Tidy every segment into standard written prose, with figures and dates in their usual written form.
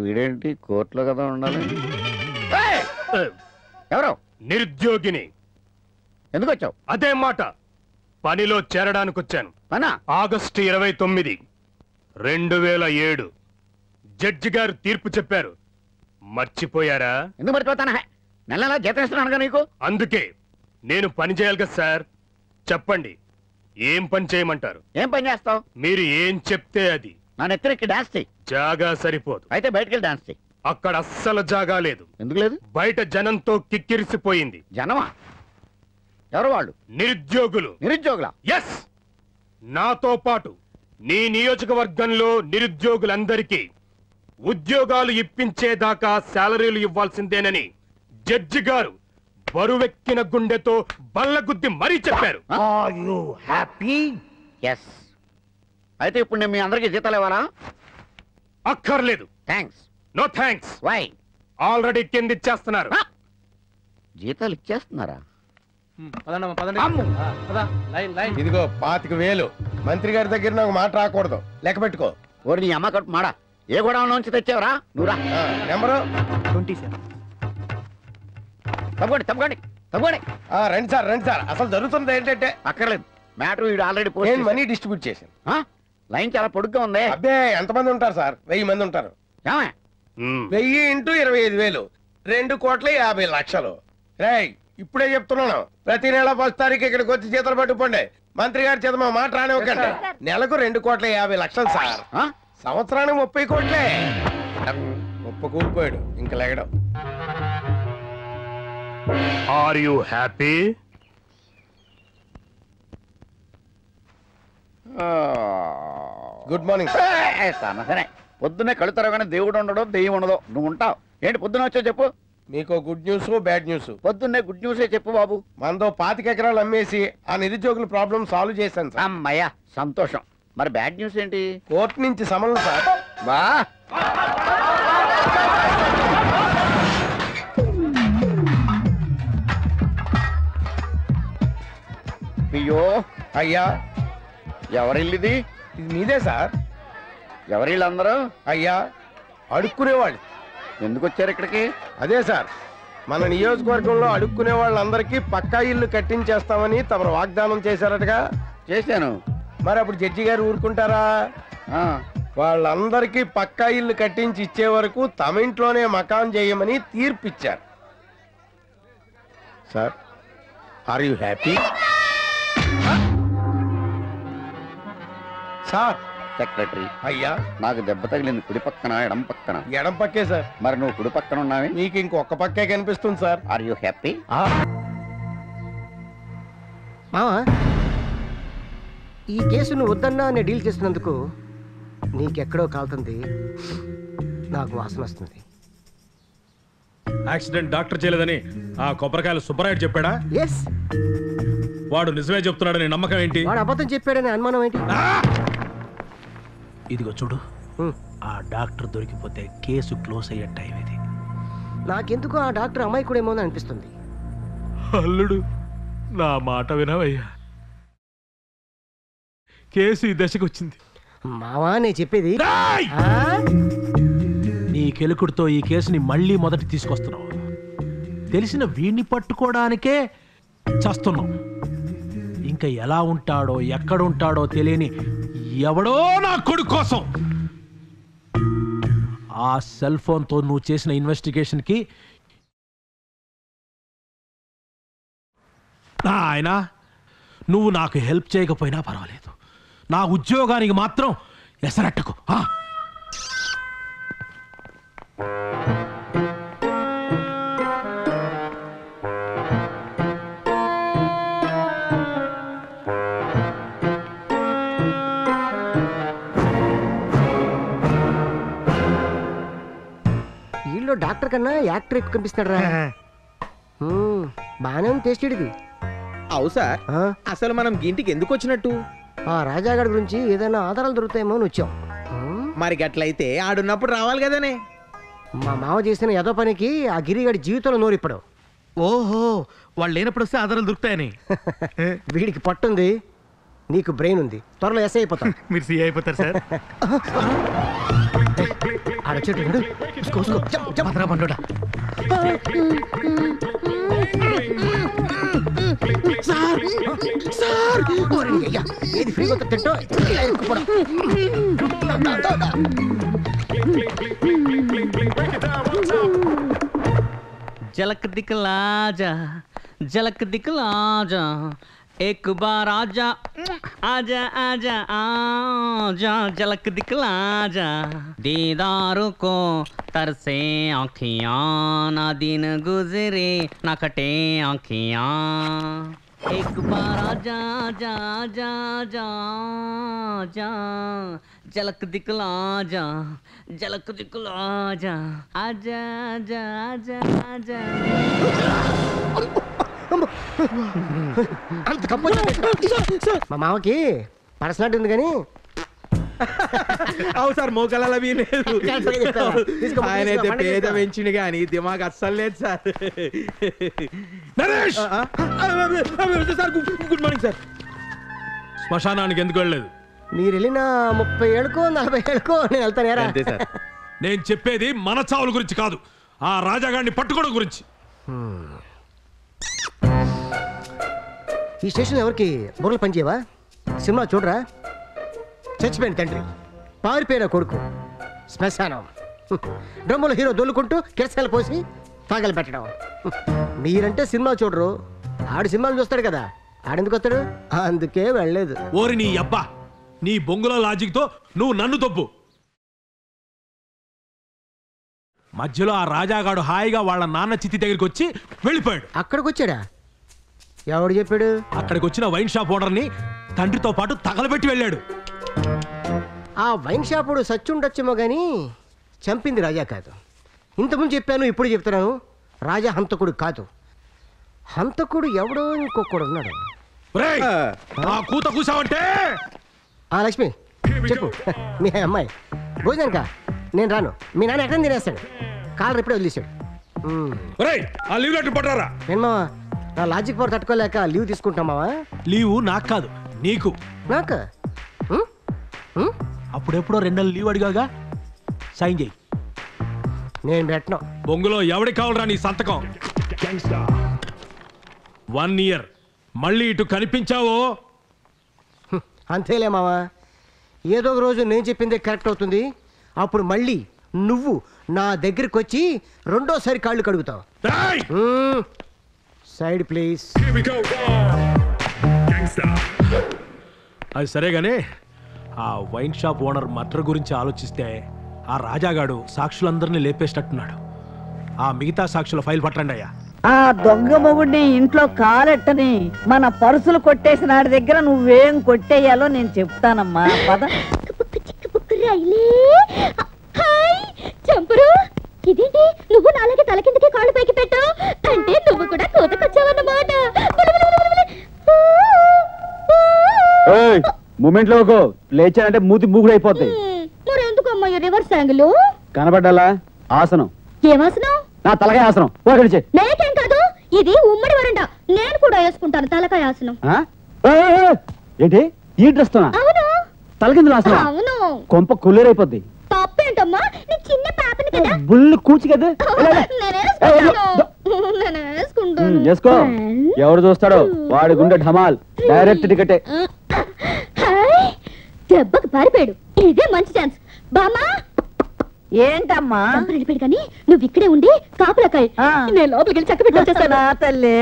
వీడేంటి కోర్టులో కదా ఉండాలి? ఎవరు? నిరుద్యోగిని. ఎందుకు వచ్చావు? అదే మాట. పనిలో చేరడానికి వచ్చాను. పనా? ఆగస్టు 29, 2007 జడ్జి గారు తీర్పు చెప్పారు. మర్చిపోయారా? ఎందుకు మర్చిపోతానా? నెల నెలా జీతం ఇస్తున్నానుగా నీకు. అందుకే నేను పని చేయాలి కదా సార్. చెప్పండి, ఏం పని చేయమంటారు? ఏం పని చేస్తావు? మీరు ఏం చెప్తే అది. నా నెత్తిరెక్కి డాన్స్ చెయ్యి. జాగా సరిపోదు. అయితే బయటికి వెళ్ళి డాన్స్ చెయ్యి. అక్కడ అస్సలు జాగా లేదు. ఎందుకు లేదు? బయట జనంతో కిక్కిరిసిపోయింది. జనమా? ఎవరు వాళ్ళు? నిరుద్యోగులు. నిరుద్యోగులా? ఎస్. నాతో పాటు నీ నియోజకవర్గంలో నిరుద్యోగులందరికీ ఉద్యోగాలు ఇప్పించేదాకా శాలరీలు ఇవ్వాల్సిందేనని జడ్జి గారు బరువెక్కిన గుండెతో బల్లగుద్ది మరీ చెప్పారు. అయితే ఇప్పుడు నేను మీ అందరికీ జీతాలు ఇవ్వాలా? అక్కర్లేదు. Thanks. No thanks. Why? Already కింద ఇచ్చేస్తున్నారు. జీతాలు ఇచ్చేస్తున్నారా? ఇదిగో 25,000. మంత్రి గారి దగ్గర నాకు మాట రాకూడదు, లెక్క పెట్టుకో. ఓరి నీ అమ్మ కట్టు మాడా. ఏ గోడౌన్ నుంచి తెచ్చావరా? నువ్వురా. నెంబరు 27. తప్పండి తప్పండి తప్పండి. రండి సార్. అసలు జరుగుతుంది ఏంటంటే అక్కర్లేదు. మ్యాటర్ వీడు ఆల్రెడీ నేను మనీ డిస్ట్రిబ్యూట్ చేశాను. లైన్ చాలా పొడుగ్గా ఉంది. అబ్బే ఎంతమంది ఉంటారు సార్? 1000 మంది ఉంటారు. 1000 ఇంటూ 25,000 2,50,00,000. రేయ్, ఇప్పుడే చెప్తున్నాను, ప్రతి నెల 1వ తారీఖు ఇక్కడికి వచ్చి జీతాలు పట్టుకోండి. మంత్రి గారి చేత మా మాట రానివ్వకండి. నెలకు 2,50,00,000 సార్. సంవత్సరానికి 30 కోట్లే. ముప్ప కూలిపోయాడు, ఇంక లేగడం. Are you happy? Good morning. సరే, పొద్దున్నే కళ్ళు తెరవగానే దేవుడు ఉండడో దెయ్యం ఉండదో. నువ్వు ఉంటావు ఏంటి? పొద్దున్న వచ్చావు చెప్పు. మీకు గుడ్ న్యూస్, బ్యాడ్ న్యూస్. పొద్దున్నే గుడ్ న్యూసే చెప్పు బాబు. మనతో 25 ఎకరాలు అమ్మేసి ఆ నిరుద్యోగుల ప్రాబ్లం సాల్వ్ చేశాను సార్. అమ్మయ్యా, సంతోషం. మరి బ్యాడ్ న్యూస్ ఏంటి? కోర్టు నుంచి సమన్లు సార్. బా అయ్యో అయ్యా, ఎవరిల్లిది? ఇది మీదే సార్. ఎవరిళ్ళందరూ? అయ్యా, అడుక్కునేవాళ్ళు. ఎందుకు వచ్చారు ఇక్కడికి? అదే సార్, మన నియోజకవర్గంలో అడుక్కునే వాళ్ళందరికీ పక్కా ఇల్లు కట్టించేస్తామని తమరు వాగ్దానం చేశారటగా. చేశాను. మరి అప్పుడు జడ్జి గారు ఊరుకుంటారా? వాళ్ళందరికీ పక్కా ఇల్లు కట్టించి ఇచ్చే వరకు తమ ఇంట్లోనే మకాన్ చేయమని తీర్పు ఇచ్చారు sir. Are you happy? Sir. Secretary అయ్యా, నాకు దెబ్బ తగిలింది కుడి పక్కన ఎడం పక్కన? ఎడం పక్కే సార్. మరి నువ్వు కుడి పక్కన ఉన్నావే? మీకు ఇంకొక పక్కే కనిపిస్తుంది సార్. Are you happy? మావా, ఈ కేసు నువ్వు వద్దన్నా నేను డీల్ చేసినందుకు నీకెక్కడో కాలుతుంది, నాకు వాసన వస్తుంది. యాక్సిడెంట్ డాక్టర్ చేయలేదని ఆ కొబ్బరికాయలు సుబ్బరాయుడు చెప్పాడా? ఎస్. వాడు నిజమే చెప్తున్నాడని నమ్మకం ఏంటి? వాడు అబద్ధం చెప్పాడని అనుమానం ఏంటి? ఇదిగో చూడు, ఆ డాక్టర్ దొరికిపోతే కేసు క్లోజ్ అయ్యే టైం ఇది. నాకెందుకు ఆ డాక్టర్ అమాయకుడేమో అని అనిపిస్తుంది. అల్లుడు, నా మాట వినవయ్యా. కేసు ఈ దశకు వచ్చింది. మావా, నేను చెప్పేది నీ కెలుకుడితో ఈ కేసుని మళ్ళీ మొదటి తీసుకొస్తున్నావు. తెలిసిన వీణ్ణి పట్టుకోవడానికే చస్తున్నాం. ఇంకా ఎలా ఉంటాడో ఎక్కడుంటాడో తెలియని ఎవడో నా కొడుకు కోసం ఆ సెల్ ఫోన్తో నువ్వు చేసిన ఇన్వెస్టిగేషన్కి ఆయన నువ్వు నాకు హెల్ప్ చేయకపోయినా పర్వాలేదు, నా ఉద్యోగానికి మాత్రం ఎసరట్టకు. వీళ్ళు డాక్టర్ కన్నా యాక్టర్ ఎక్కువ కనిపిస్తున్నాడు రా. బాగానే ఉంది టేస్ట్ ఇది. అవు సార్, అసలు మనం ఇంటికి ఎందుకు వచ్చినట్టు? ఆ రాజాగాడి గురించి ఏదైనా ఆధారాలు దొరుకుతాయేమో అని వచ్చాం. మరి గట్లయితే ఆడున్నప్పుడు రావాలి కదనే. మా మామ చేసిన ఏదో పనికి ఆ గిరిగాడి జీవితంలో నోరిప్పుడు. ఓహో, వాళ్ళు లేనప్పుడు వస్తే ఆధారాలు దొరుకుతాయని. వీడికి పట్టుంది. నీకు బ్రెయిన్ ఉంది, త్వరలో ఎస్ఐ అయిపోతావు. మీరు సీ అయిపోతారు సార్. ఆడొచ్చేటప్పుడు ఏది ఫ్రీగా తింటో झलक दिखला जा, झलक दिखला जा, एक बार आजा आजा आजा आजा, झलक दिखला जा, दीदार को तरसे आँखियाँ, ना दिन गुजरे ना कटे आँखियाँ, एक बार आजा आजा आजा आजा आजा, झलक दिखला जा, झलक दिखला जा, आजा आजा आजा आजा. అంత కంపోజ్. మా మామకి పర్సనాలిటీ ఉంది కానీ అవు సార్ మోకాల అవి లేదు. ఆయన అయితే పేద పెంచిండు కానీ దిమాగ్ అస్సలు లేదు sir. Naresh sir good morning sir. శ్మశానానికి ఎందుకు వెళ్ళలేదు? మీరు వెళ్ళిన 30 ఏళ్ళకో 40 ఏళ్ళకో నేను వెళ్తాను. అంతే సార్. నేను చెప్పేది మన చావుల గురించి కాదు, ఆ రాజాగాడిని పట్టుకోవడం గురించి. ఈ స్టేషన్ ఎవరికి బుర్రలు పనిచేయవా? సినిమా చూడరా? చచ్చిపోయిన తండ్రి, పారిపోయిన కొడుకు, శ్మశానం, డ్రమ్ముల హీరో దొల్లుకుంటూ కిరసాలు పోసి తాగలు పెట్టడం. మీరంటే సినిమా చూడరు, ఆడు సినిమాలు చూస్తాడు కదా, ఆడెందుకు వస్తాడు? అందుకే వెళ్ళలేదు. ఓరి నీ అబ్బా, నీ బొంగుల లాజిక్తో నువ్వు నన్ను తప్పు. మధ్యలో ఆ రాజాగాడు హాయిగా వాళ్ళ నాన్న చిత్తి దగ్గరికి వచ్చి వెళ్ళిపోయాడు. అక్కడికి వచ్చాడా? ఎవడు చెప్పాడు? అక్కడికి వచ్చిన వైన్ షాప్ ఓనర్ని తండ్రితో పాటు తగలబెట్టి వెళ్ళాడు. ఆ వైన్ షాపుడు సచ్చుండొచ్చేమో కానీ చంపింది రాజా కాదు. ఇంతకుముందు చెప్పాను, ఇప్పుడు చెప్తున్నాను, రాజా హంతకుడు కాదు. హంతకుడు ఎవడో ఇంకొకడు ఉన్నాడు. ఒరేయ్, ఆ కూత కూసావంటే. ఆ లక్ష్మి చెప్పు. మీ అమ్మాయి భోజనానికా? నేను రాను, మీ నాన్న ఎక్కడ తినేస్తాడు, కాలర్ ఇప్పుడే వదిలేశాడు. ఒరేయ్, ఆ లీవ్ లెటర్ పట్టారా? ఏమా నా లాజిక్ పవర్ తట్టుకోలేక లీవ్ తీసుకుంటామావా? లీవు నాకు కాదు, నీకు. నాకు అప్పుడెప్పుడో 2 నెలలు లీవ్ అడిగాగా, సైన్ చేయి. నేను పెట్టను. బొంగులో ఎవడికి కావాలరా నీ సంతకం? 1 ఇయర్ మళ్ళీ ఇటు కనిపించావో అంతేలే మావా, ఏదో ఒక రోజు నేను చెప్పిందే కరెక్ట్ అవుతుంది. అప్పుడు మళ్ళీ నువ్వు నా దగ్గరికి వచ్చి రెండోసారి కాళ్ళు కడుగుతావు. Side please. అది సరేగానే, ఆ వైన్ షాప్ ఓనర్ మర్డర్ గురించి ఆలోచిస్తే ఆ రాజాగాడు సాక్షులందరినీ లేపేసినట్టున్నాడు. ఆ మిగతా సాక్షుల ఫైల్ పట్టండి అయ్యా. ఆ దొంగ మొగుడిని ఇంట్లో కాలెట్టని మన పరుసులు కొట్టేసిన ఆడి దగ్గర నువ్వేం కొట్టేయాలో నేను చెప్తానమ్మా. పద. చంపురు, ఇదేంటి నువ్వు నాలాగే తల కిందకి కాళ్ళు పైకి పెట్టావు? అంటే నువ్వు కూడా కోతకొచ్చావన్నమాట. మూమెంట్ లో లేచానంటే మూతి మూగుడు అయిపోతాయి. మరి ఎందుకు అమ్మాయి రివర్స్ యాంగిల్ కనబడ్డాలా? ఆసనం. ఏమాసనం? నా తలకాయ ఆసనం. నేకేం కాదు, ఇది ఉమ్మడి వరండా, నేను కూడా వేసుకుంటాను తలకాయ ఆసనం. ఏంటి ఈ డ్రెస్ తోనా? అవును. తలకిందులు ఆసనం? అవును. కొంప కుళ్ళేరైపోద్ది. తప్పేంటమ్మా, నీ చిన్న పాపని కదా. బుల్లు కూచి కదా. చేసుకో, ఎవరు చూస్తాడో వాడి గుండె ఢమాల్. డైరెక్ట్ టికెటే. దెబ్బకు పారిపోయాడు, ఇదే మంచి ఛాన్స్. బామా ఏంటమ్మా? వెళ్ళిపోయాడు కానీ నువ్వు ఇక్కడే ఉండి కాపులకాయ, నేను లోపలికి వెళ్ళి చక్క పెట్టి వచ్చేస్తాను. తల్లి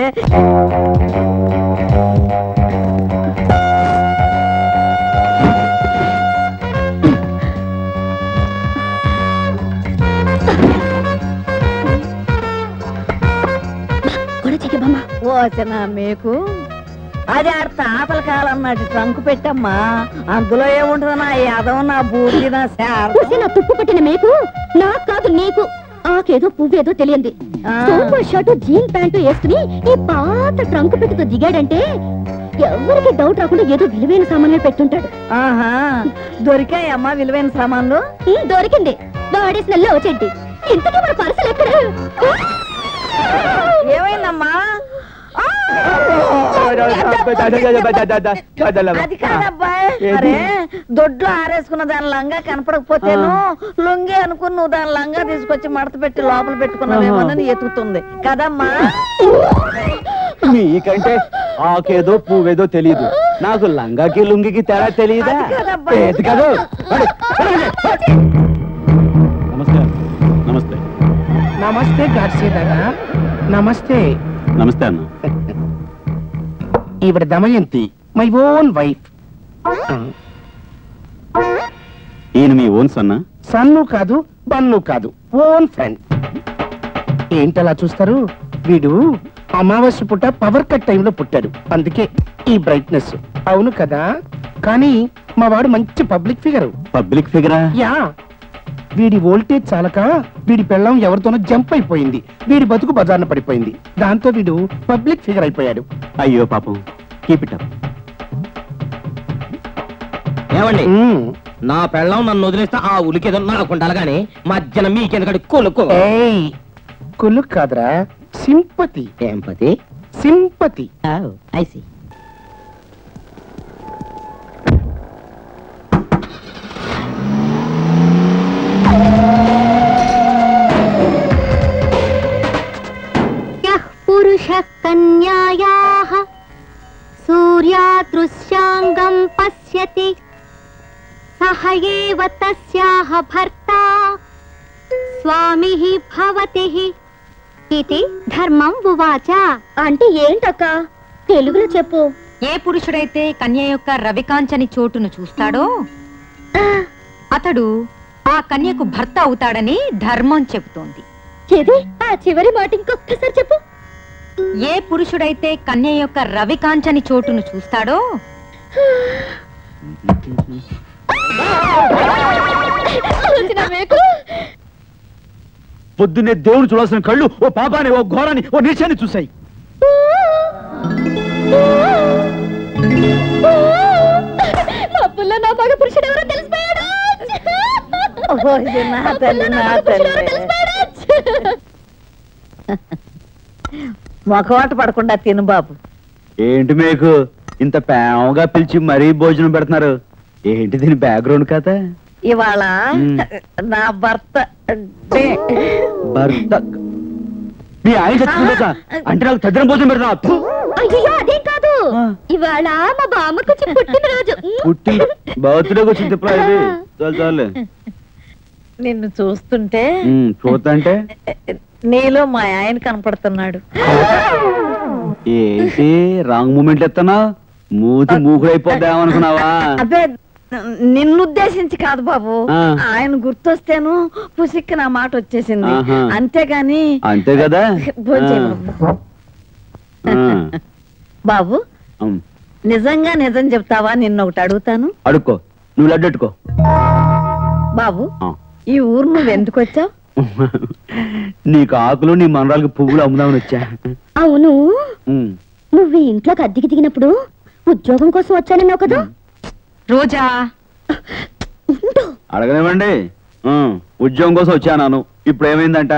ఓచనా మీకు అది ఆడ తాతల కాలం నాటి ట్రంక్ పెట్టమ్మా. అందులో ఏముంటుందో నా యాదవ, నా బూర్తి, నా నా తుప్పు పట్టిన మీకు నాకు కాదు నీకు. ఆకేదో పువ్వేదో తెలియంది షర్టు జీన్ ప్యాంటు వేసుకుని ఈ పాత ట్రంక్ పెట్టుతో దిగాడంటే ఎవరికి డౌట్ రాకుండా ఏదో విలువైన సామాన్లు పెట్టుంటాడు. ఆహా, దొరికాయమ్మా విలువైన సామాన్లు? దొరికింది, వాడేసిన లో చెడ్డి. ఇంతకీ మన పర్సలు ఎక్కడ? ఏమైందమ్మా? అది కాదబ్బాయి, అరే దొడ్లో ఆరేసుకున్న దాని లంగా కనపడకపోతేను లొంగి అనుకుని నువ్వు దాని లంగా తీసుకొచ్చి మడత పెట్టి లోపల పెట్టుకున్నావేమోనని ఎతుకుతుంది కదమ్మా. మీకంటే ఆకేదో పువ్వేదో తెలీదు, నాకు లంగాకి లుంగికి తేడా తెలియదా? కాదు. నమస్తే నమస్తే నమస్తే గాడ్సే దాదా. నమస్తే. నమస్తే అన్న. ఈవిడ దమయంతి, మై ఓన్ వైఫ్. ఈయన మీ ఓన్ సన్నా? సన్ను కాదు, బన్ను కాదు, ఓన్ ఫ్రెండ్. ఏంటలా చూస్తారు? వీడు అమావాస్య పుట్ట పవర్ కట్ టైంలో పుట్టాడు, అందుకే ఈ బ్రైట్నెస్. అవును కదా, కానీ మా వాడు మంచి పబ్లిక్ ఫిగర్. పబ్లిక్ ఫిగరా? యా. వీడి వోల్టేజ్ చాలక వీడి పెళ్ళం ఎవరితోనో జంప్ అయిపోయింది, వీడి బతుకు బజార్న పడిపోయింది. దాంతో వీడు పబ్లిక్ ఫిగర్ అయిపోయాడు. అయ్యో పాపం. Keep it up. ఏమండి, నా పెళ్ళం నన్ను వదిలేస్తే ఆ ఉలికేదో నాకు ఉండాలి కానీ మధ్యన మీకెందుకంటే కొలుకో. కొలు కాదురా, సింపతి. ఏంపతి? సింపతి. ఐసి. పురుష కన్యాయాః సూర్యాదృశ్యాంగం పశ్యతి సహ ఏవ తస్యాః భర్తా స్వామిః భవతి ఇది ధర్మం ఉవాచ. అంటే ఏంటక్క, తెలుగులో చెప్పు. ఏ పురుషుడైతే కన్య యొక్క రవికాంచని చోటును చూస్తాడో అతడు ఆ కన్యకు భర్త అవుతాడని ధర్మం చెబుతోంది. ఆ చివరి మాట ఇంకొకసారి చెప్పు. ఏ పురుషుడైతే కన్య యొక్క రవికాంచని చోటును చూస్తాడో పొద్దున్నే దేవుడు చూడాల్సిన కళ్ళు ఓ పాపాన్ని, ఓ ఘోరాన్ని, ఓ నీచాన్ని చూశాయి. నా మగ పురుషుడు ఎవరో తెలిసిపోయాడు. మొఖవాట పడకుండా తిను బాబు. ఏంటి మీకు ఇంత ప్రేమగా పిలిచి మరీ భోజనం పెడుతున్నారు? ఏంటి దీని బ్యాక్గ్రౌండ్ కథ? ఇవాళ నా భర్త భర్త మీ ఆయన చచ్చిపోతా అంటే నాకు తద్దిన భోజనం పెడతా? అయ్యో అదేం కాదు, ఇవాళ మా బామ్మకు పుట్టినరోజు. పుట్టి బర్త్డేకి వచ్చింది చాలు. నిన్ను చూస్తుంటే చూస్తుంటే నీలో మా ఆయన కనపడుతున్నాడు. ఏంటి రాంగ్ మూమెంట్ ఎత్తనా? మూతి మూకుడైపోద్దామనుకున్నావా? అదే నిన్నుద్దేశించి కాదు బాబు, ఆయన గుర్తొస్తేను పుసిక్కి నా మాట వచ్చేసింది, అంతేగాని. అంతే కదా బాబు, నిజంగా నిజం చెప్తావా? నిన్నొకటి అడుగుతాను. అడుక్కో. నువ్వు లడ్డెట్టుకో. బాబు, ఈ ఊరు నువ్వు ఎందుకు వచ్చావు? నీకు ఆకులు నీ మనరాలకు పువ్వులు అమ్ముదామని వచ్చా. అవును, నువ్వు ఇంట్లోకి అద్దెకి దిగినప్పుడు ఉద్యోగం కోసం వచ్చానన్నావు కదా. రోజా అడగనివ్వండి. ఉద్యోగం కోసం వచ్చాను. ఇప్పుడు ఏమైందంట?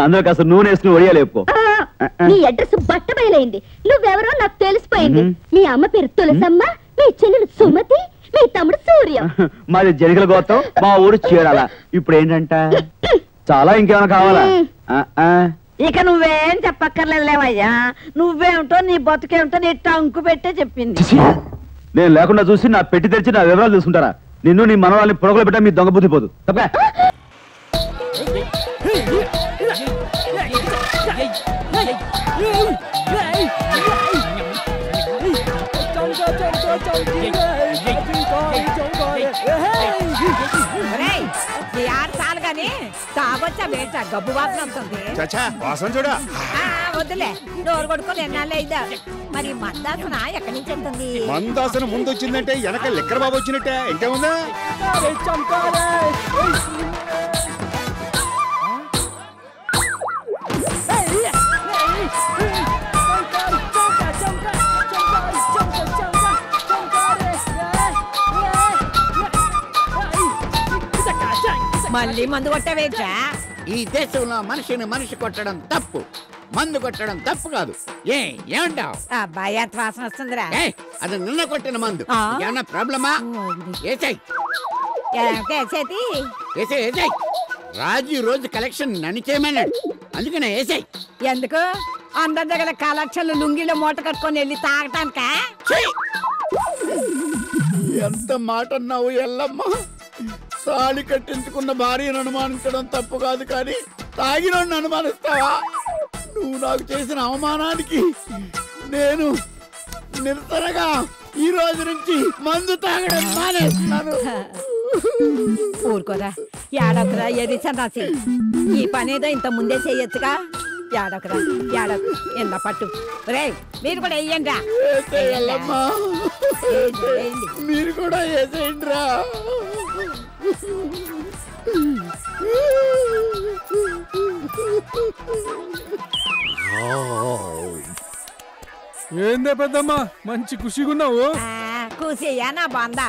అందులో కాస్త నూనె వేసుకుని వడియాలు వేపుకో. నీ అడ్రస్ బట్ట బయలైంది. నువ్వెవరో నాకు తెలిసిపోయింది. మీ అమ్మ పేరు తులసమ్మ, మీ చెల్లెలు సుమతి, మీ తమ్ముడు సూర్య. మాది జనికల గోత్రం, మా ఊరు చీరాల. ఇప్పుడు ఏంటంట? చాలా ఇంకేమైనా కావాలా? ఇక నువ్వేం చెప్పక్కర్లేదులేవయ్యా. నువ్వేమిటో నీ బతుకేమిటో నీ టంకు పెట్టే చెప్పింది. నేను లేకుండా చూసి నా పెట్టి తెరిచి నా వివరాలు చూసుకుంటారా? నిన్ను నీ మనవాళ్ళని పొడగలు పెట్టా మీ దొంగ బుద్ధి పోదు. తప్ప గబ్బు వాసన వస్తుంది. వద్దులే, డోర్ కొడుకొని ఎన్నాళ్ళే అయిదా. మరి మందాసన ఎక్కడి నుంచి వెళ్తుంది? మందాసన ముందు వచ్చిందంటే వెనక లెక్కర బాబు వచ్చినట్టే. ఇంకేముందా? మళ్ళీ మందు కొట్టవేట్రా? ఈ దేశంలో మనిషిని మనిషి కొట్టడం తప్పు. మందు కొట్టడం తప్పు కాదు. ఏమంటావు? అబ్బాయి ఎంత వాసన వస్తుందిరా. అది నిన్న కొట్టిన మందు. ఏమన్నా ప్రాబ్లమా? ఏసాయి ఏసాయి. రాజు రోజు కలెక్షన్ నన్ను చేయమన్నాడు, అందుకనే ఏసాయి. ఎందుకు అందరి దగ్గర కలెక్షన్లు లుంగిలో మూట కట్టుకొని వెళ్ళి తాగటానిక? ఎంత మాట అన్నావు ఎల్లమ్మ. తాళి కట్టించుకున్న భార్యను అనుమానించడం తప్పు కాదు, కానీ తాగినోడిని అనుమానిస్తావా? నువ్వు నాకు చేసిన అవమానానికి నేను నిరసనగా ఈ రోజు నుంచి మందు తాగడం మానేస్తున్నాను. ఊరుకోరా, ఏడొకరా ఎది సన్నాసి. ఈ పనేదో ఇంత ముందే చెయ్యొచ్చుగా. ఏడొకరా ఏడొక ఎంత పట్టు. రే మీరు కూడా వెయ్యండి రా. మీరు కూడా వేసేయండి రా. ఏందే పెద్దమ్మా మంచి ఖుషిగున్నావు? కూసయ్యా నా బంద.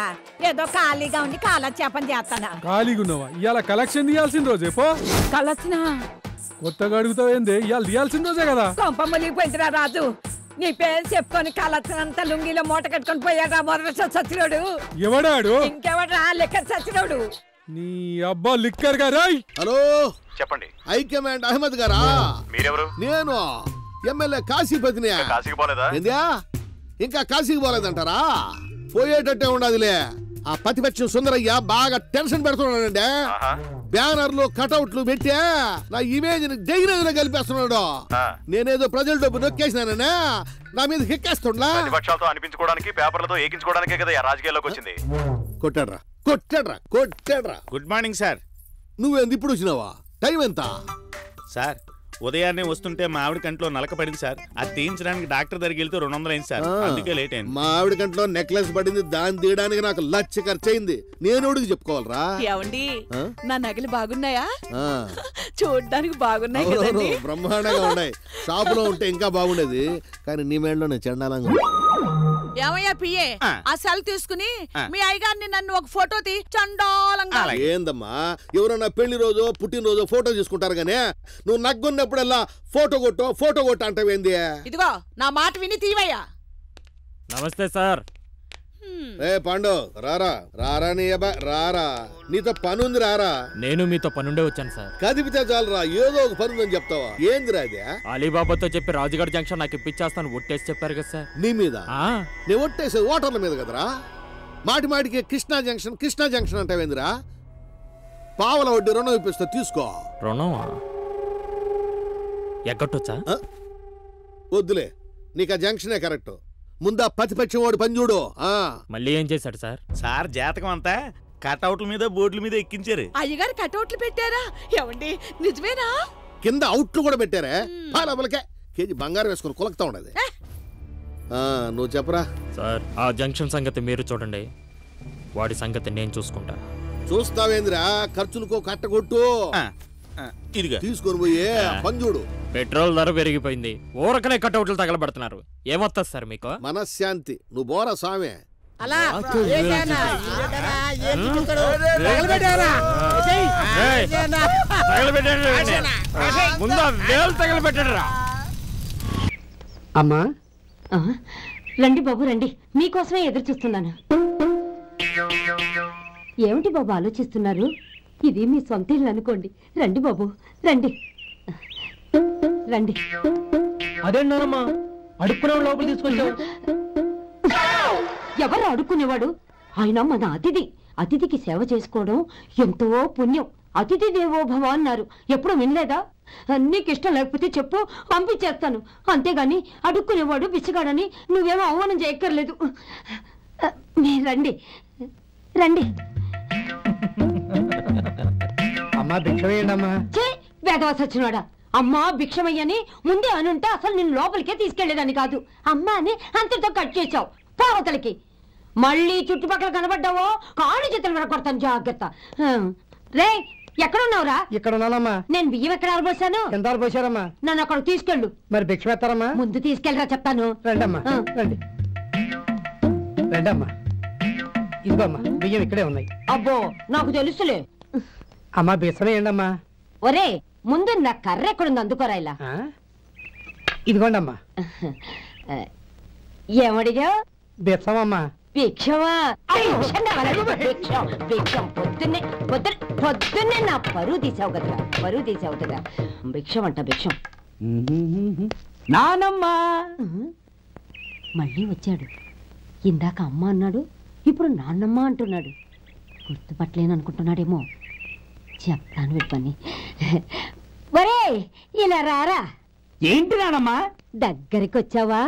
ఏదో ఖాళీగా ఉండి కాలక్షేపం చేస్తాను. ఖాళీగున్నావా? ఇవాళ కలెక్షన్ తీయాల్సిన రోజే పో. కలొచ్చినా కొత్తగా అడుగుతావేంది? ఇవాళ తీయాల్సిన రోజే కదా. కొంప మునిగిపోయిందిరా రాజు. నీ పేరు చెప్పుకొని కలొచ్చినంత లుంగిలో మూట కట్టుకొని పోయాడా మొదటి సచ్చినోడు. ఎవడాడు? ఇంకెవడా లిక్కర్ సచ్చినోడు. నీ అబ్బా లిక్కర్ గారా. హలో చెప్పండి. హైకమాండ్ అహ్మద్ గారా? మీరెవరు? నేను ఎమ్మెల్యే కాశీపతిని. కాశీకి పోలేదా? ఏందా ఇంకా కాశీకి పోలేదంటారా? పోయేటట్టే ఉండదులే. ఆ ప్రతిపక్షం సుందరయ్య బాగా టెన్షన్ పెడుతున్నాడండి. బ్యానర్లు కటౌట్లు పెట్టే నా ఇమేజ్ ని జైనదిలో కలిపేస్తున్నాడు. నేనేదో ప్రజల డబ్బు నొక్కేసినాననే నా మీద హిక్కేస్తుండ్లా. ప్రతిపక్షాలతో అనిపించుకోవడానికి, పేపర్లతో ఏకించుకోవడానికే కదా రాజకీయాల్లోకి వచ్చింది. కొట్టాడ్రా కొట్టాడ్రా కొట్టాడ్రా. Good morning sir. నువ్వేంది ఇప్పుడు వచ్చినావా? టైం ఎంత సార్? ఉదయాన్నే వస్తుంటే మా ఆవిడ కంట్లో నలక పడింది సార్. అది తీయించడానికి డాక్టర్ దగ్గరికి వెళ్తే 200 అయింది సార్. అందుకే లేట్ అయింది. మా ఆవిడ కంట్లో నెక్లెస్ పడింది, దాన్ని తీయడానికి నాకు 1,00,000 ఖర్చు అయింది. నేను చెప్పుకోవాలరా? ఏమండి నా నగలు బాగున్నాయా? చూడడానికి బాగున్నాయి కదండి. బ్రహ్మాండంగా ఉన్నాయి. షాపులో ఉంటే ఇంకా బాగుండేది, కానీ నీ మేడలోనే చండాలంగా. ఏమయ్యా పిఏ, ఆ సెల్ తీసుకుని మీ అయ్యగారిని నన్ను ఒక ఫోటో తీ. చండాలంగా. ఏందమ్మా, ఎవరన్నా పెళ్లి రోజు పుట్టినరోజు ఫోటో తీసుకుంటారు గానీ నువ్వు నగ్గున్నప్పుడల్లా ఫోటో కొట్టు అంటావేంది? ఇదిగో నా మాట విని తీవయ్యా. నమస్తే సార్. ఏ పాండు రారా రారా, నీ రారా, నీతో పనుంది రారా. నేను మీతో పనుండే వచ్చాను సార్. కదిపితే చాలరా, ఏదో ఒక పనుందని చెప్తావా? ఏందిరా అది? అలీబాబాతో చెప్పి రాజుగారి జంక్షన్ నాకు ఇప్పించేస్తాను ఒట్టేసి చెప్పారు కదా సార్. నీ మీద? నీ ఒట్టేసేది ఓటర్ల మీద కదరా. మాటి మాటికి కృష్ణా జంక్షన్ అంటావేందిరా? పావల వడ్డీ రుణం ఇప్పిస్తా, తీసుకో. రుణమా? ఎగ్గొట్టొచ్చా? వద్దులే, నీకు ఆ జంక్షనే కరెక్ట్. ముందా ప్రతిపక్షం వాడు పని చూడు. మళ్ళీ ఏం చేశాడు సార్? సార్ జాతకం అంతా కటౌట్ల మీద బోర్డుల మీద ఎక్కించారు. అయ్యగారు కటౌట్లు పెట్టారా? ఏమండి నిజమేనా? కింద అవుట్లు కూడా పెట్టారే. లోపలికే కేజీ బంగారం వేసుకుని కులకుతా ఉండదు. నువ్వు చెప్పరా సార్. ఆ జంక్షన్ సంగతి మీరు చూడండి, వాడి సంగతి నేను చూసుకుంటా. చూస్తావేంద్రా? ఖర్చులకో కట్టగొట్టు. ఇదిగా తీసుకొని పోయే పని చూడు. పెట్రోల్ ధర పెరిగిపోయింది, ఊరకనే కటౌట్లు తగలబడుతున్నారు. ఏమొస్తుంది సార్ మీకు? మనశ్శాంతి. నువ్వు బోరా స్వామి. అలా అమ్మా రండి బాబు రండి, మీకోసమే ఎదురు చూస్తున్నాను. ఏమిటి బాబు ఆలోచిస్తున్నారు? ఇది మీ సొంత ఇల్లు అనుకోండి. రండి బాబు రండి రండి. అదేంటమ్మా అడుక్కునే లోపల తీసుకొచ్చావు? ఎవరు అడుక్కునేవాడు? ఆయన మన అతిథి. అతిథికి సేవ చేసుకోవడం ఎంతో పుణ్యం. అతిథి దేవో భవ అన్నారు, ఎప్పుడు వినలేదా? నీకు ఇష్టం లేకపోతే చెప్పు, పంపించేస్తాను. అంతేగాని అడుక్కునేవాడు బిచ్చగాడని నువ్వేమో అవమానం చేయక్కర్లేదు. మీరు రండి రండి. అమ్మా భిక్షమయ్యండమ్మా. వేదవ సచ్చినోడా, అమ్మా భిక్షమయ్యని ముందే అనుంటే అసలు నిన్ను లోపలికే తీసుకెళ్లేదని కాదు. అమ్మా అని అంతటితో కట్ చేసావు. పావతలకి మళ్ళీ చుట్టుపక్కల కనబడ్డావో కాళ్ళు చేతులు వినకొడతాను, జాగ్రత్త. రే ఎక్కడున్నావురా? ఇక్కడ ఉన్నానమ్మా. నేను బియ్యం ఎక్కడ ఆరబోసాను? ఎంత ఆరబోసారమ్మా? నన్ను అక్కడ తీసుకెళ్ళు. మరి భిక్ష పెడతారమ్మా? ముందు తీసుకెళ్ళరా చెప్తాను. రండమ్మా రండి రండమ్మా. ఇదిగోమ్మా బియ్యం ఇక్కడే ఉన్నాయి. అబ్బో నాకు తెలుసులే. అమ్మా బిసమేయండమ్మా. ఒరే ముందు నా కర్ర ఎక్కడుంది అందుకోరా. ఇలా ఇదిగోండి అమ్మా. ఏమడిగా? బిచ్చమమ్మా. భిక్షమా? భిక్షం పొద్దున్నే నా పరువు తీసావు కదరా. భిక్షం అంట భిక్షం. నానమ్మా మళ్ళీ వచ్చాడు. ఇందాక అమ్మ అన్నాడు, ఇప్పుడు నాన్నమ్మ అంటున్నాడు. గుర్తుపట్టలేననుకుంటున్నాడేమో. చెప్తాను విప్పని. ఒరే ఇలా రారా. ఏంటి నానమ్మా? దగ్గరికి వచ్చావా?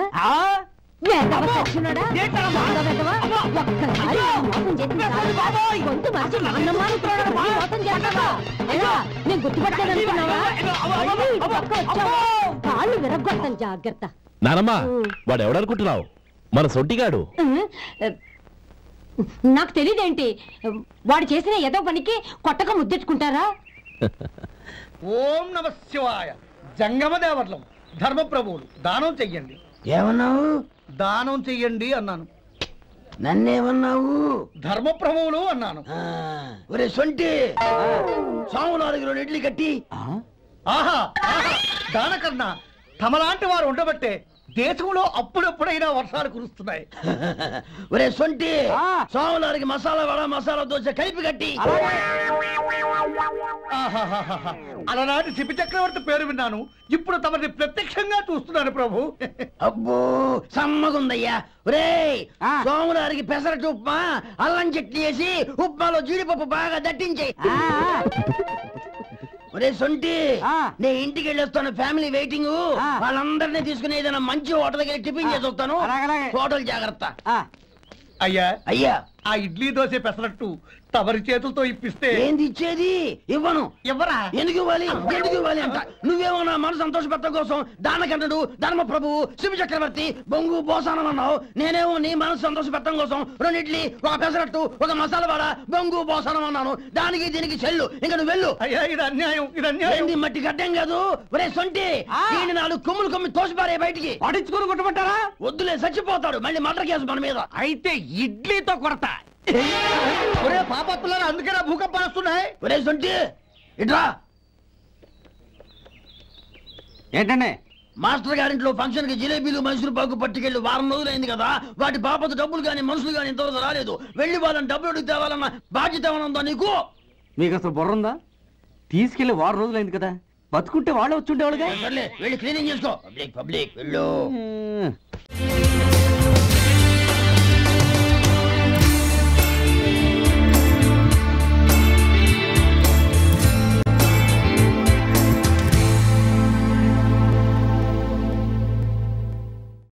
నేను గుర్తుపట్టలేదనుకున్నావా? కాళ్ళు విరగొడతాను, జాగ్రత్త. నానమ్మా వాడు ఎవడనుకుంటున్నావు? మన సొంటిగాడు. నాకు తెలియదేంటి, వాడు చేసిన ఏదో పనికి కొట్టక ముద్దెట్టుకుంటారా? ఓం నమ శివాయ. జంగమ దేవర్లం ధర్మప్రభువులు దానం చెయ్యండి. ఏమన్నావు? దానం చెయ్యండి అన్నాను. నన్నేమన్నావు? ధర్మప్రభువులు అన్నాను. ఒరే సొంటి, సాములారికి 2 ఇడ్లీ కట్టి. ఆహా, దానకన్నా తమలాంటి వారు ఉండబట్టే దేశంలో అప్పుడెప్పుడైనా వర్షాలు కురుస్తున్నాయి. ఒరే సొంటి, సాములారికి మసాలా వడ మసాలా దోశ కలిపి కట్టి. అలనాటి శిపి చక్రవర్తి పేరు విన్నాను, ఇప్పుడు తమని ప్రత్యక్షంగా చూస్తున్నాను ప్రభు. అబ్బో సమ్మగుందయ్యా. ఒరే సోములారికి పెసరట్టు ఉప్మా అల్లం చట్నీ వేసి ఉప్మాలో జీడిపప్పు బాగా దట్టించే. ఒరే సొంటి, నే ఇంటికి వెళ్ళొస్తాను, ఫ్యామిలీ వెయిటింగ్. వాళ్ళందరినీ తీసుకుని ఏదైనా మంచి హోటల్ దగ్గర టిఫిన్ చేసి వస్తాను. హోటల్ జాగ్రత్త. అయ్యా అయ్యా, ఆ ఇడ్లీ దోశ పెసరట్టు తమరి చేతులతో ఇప్పిస్తే. ఏంది ఇచ్చేది? ఇవ్వను. ఇవ్వరా? ఎందుకు ఇవ్వాలి? ఎందుకు ఇవ్వాలి అంట? నువ్వేమో నా మనసు సంతోషపెట్టడం కోసం దానకంటుడు ధర్మ ప్రభువు శివ చక్రవర్తి బొంగు బోసానం అన్నావు. నేనేమో నీ మనసు సంతోషపెట్టడం కోసం 2 ఇడ్లీ 1 పెసరట్టు 1 మసాలా వాడ బొంగు బోసానం అన్నాను. దానికి దీనికి చెల్లు. ఇంకా నువ్వు వెళ్ళు. అయ్యా ఇది అన్యాయం, ఇది అన్యాయం. ఏంది మట్టి గడ్డం కాదు. ఒరే సొంటి, దీన్ని 4 కొమ్ములు కొమ్మి తోసిపారే బయటికి. పడించుకుని కొట్టమంటారా? వద్దులే, చచ్చిపోతాడు. మళ్ళీ మర్డర్ కేసు మన మీద. అయితే ఇడ్లీతో కొడతా. ఒరే పాపత్తులారా, అందుకేనా భూకంపాలు వస్తున్నాయి? ఒరే సొంటి ఇట్రా. ఏంటండి? మాస్టర్ గారింట్లో ఫంక్షన్ కి జిలేబీలు మైసూరు పాకు పట్టుకెళ్ళి 1 వారం రోజులైంది కదా. వాటి బాపత డబ్బులు కానీ మనుషులు కానీ ఇంతవరకు రాలేదు. వెళ్ళి వాళ్ళని డబ్బులు అడిగి తేవాలన్న బాధ్యత ఏమన్నా నీకు? మీకు అసలు బుర్రందా? తీసుకెళ్లి 1 వారం రోజులైంది కదా, బతుకుంటే వాళ్ళు వచ్చి ఉండేవాళ్ళుగా. వెళ్ళి క్లీనింగ్ చేసుకో. పబ్లిక్ వెళ్ళు.